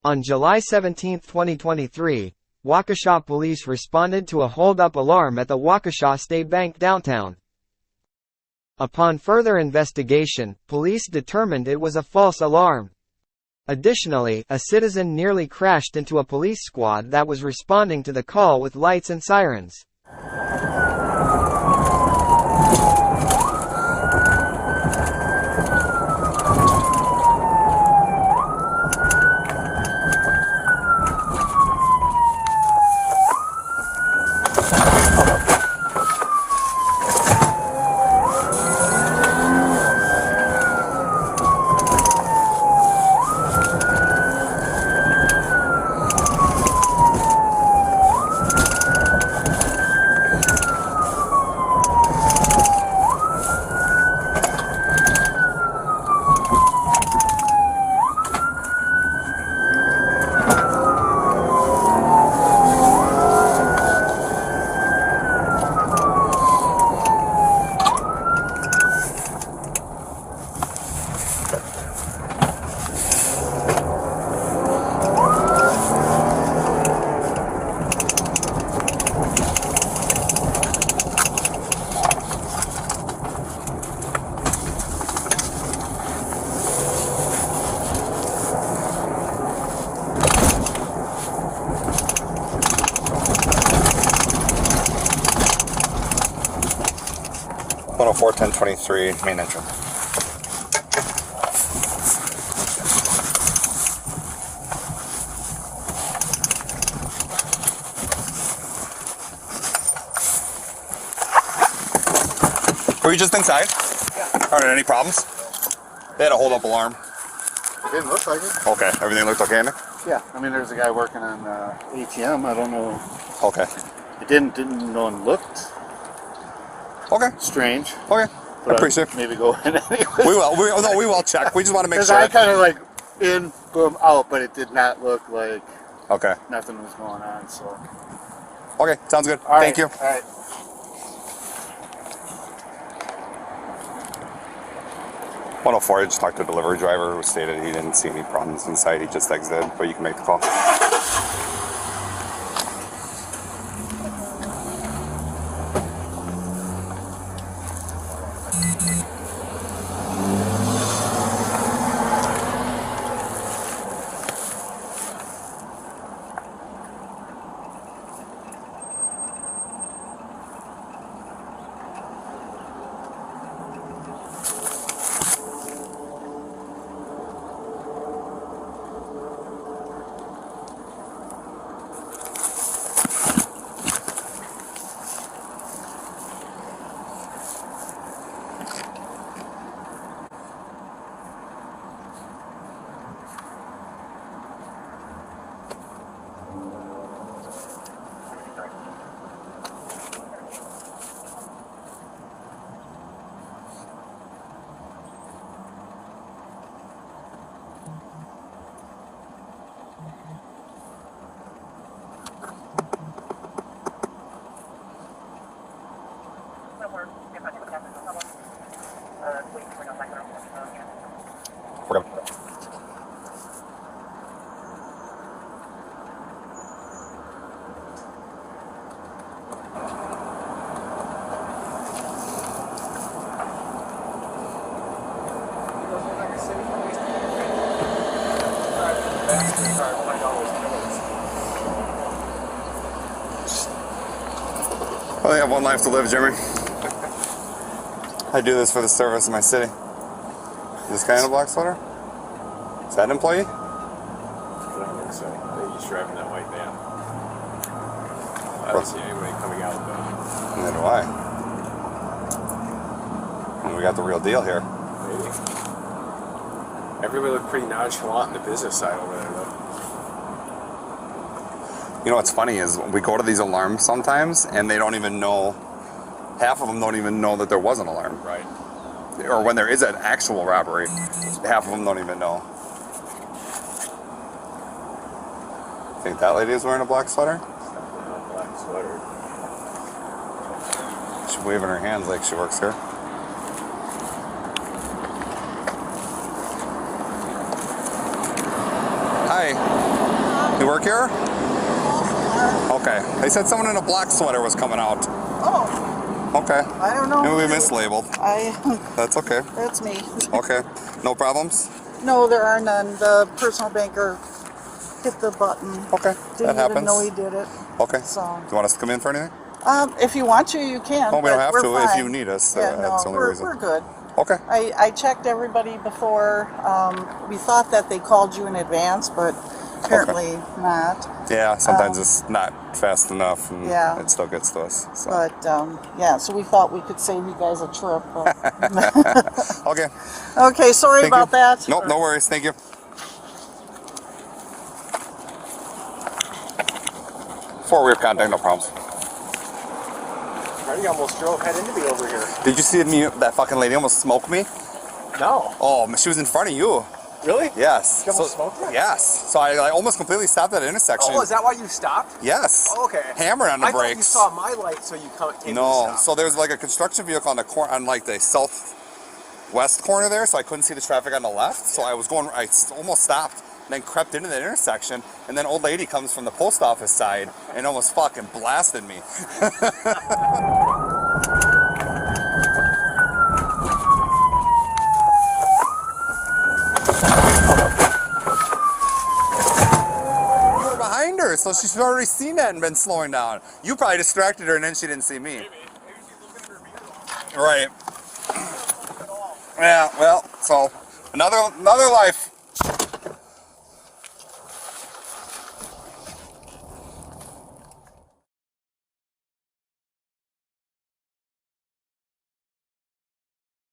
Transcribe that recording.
On July 17, 2023, Waukesha Police responded to a holdup alarm at the Waukesha State Bank downtown. Upon further investigation, police determined it was a false alarm. Additionally, a citizen nearly crashed into a police squad that was responding to the call with lights and sirens. (104) 1023 main entrance. Were you just inside? Yeah. Are there any problems? They had a hold-up alarm. It didn't look like it. Okay. Everything looked okay, Nick? Yeah. I mean, there's a guy working on ATM. I don't know. Okay. It didn't no one looked. Okay. Strange. Okay. I appreciate it. Maybe go in anyway. We will check. We just want to make Because sure. I kind of like in, boom, out, but it did not look like Okay. nothing was going on. So. Okay. Sounds good. All Thank you. All right. I just talked to a delivery driver who stated he didn't see any problems inside. He just exited, but you can make the call. I only have one life to live, Jimmy. I do this for the service of my city. Is this guy in a black sweater? Is that an employee? I don't think so. He's driving that white van. I don't see anybody coming out of the building. Neither do I. And we got the real deal here. Maybe. Everybody looked pretty nonchalant in the business side over there, though. You know what's funny is we go to these alarms sometimes and they don't even know, half of them don't even know that there was an alarm. Right. Or when there is an actual robbery, half of them don't even know. Think that lady is wearing a black sweater? Black sweater. She's waving her hands like she works here. Hi. You work here? Okay. They said someone in a black sweater was coming out. Oh, Okay. I don't know. Maybe we mislabeled. That's okay. That's me. Okay. No problems? No, there are none. The personal banker hit the button. Okay. Didn't That even happens. know he did it. Okay. So. Do you want us to come in for anything? If you want to, you can. Well, we don't but have we're to fine. if you need us. Yeah, That's the no, only reason. we're good. Okay. I checked everybody before. We thought that they called you in advance, but apparently not. Yeah, sometimes it's not fast enough and Yeah. it still gets to us. So. But yeah, so we thought we could save you guys a trip. But Okay. okay, sorry Thank about you. that. Nope, no worries. Thank you. Four-wheel contact, no problems. You almost drove head into me over here. Did you see me? That fucking lady almost smoked me? No. Oh, she was in front of you. Really? Yes. You almost smoked her? Yes. So I almost completely stopped at the intersection. Oh, is that why you stopped? Yes. Oh, okay. Hammered on the I brakes. thought you saw my light, so you came to No. stop. So there was like a construction vehicle on the corner, on like the southwest corner there, so I couldn't see the traffic on the left. So I was going. I almost stopped, and then crept into the intersection, and then old lady comes from the post office side and almost fucking blasted me. Behind her, so she's already seen that and been slowing down. You probably distracted her and then she didn't see me. Right. Yeah, well, so another life.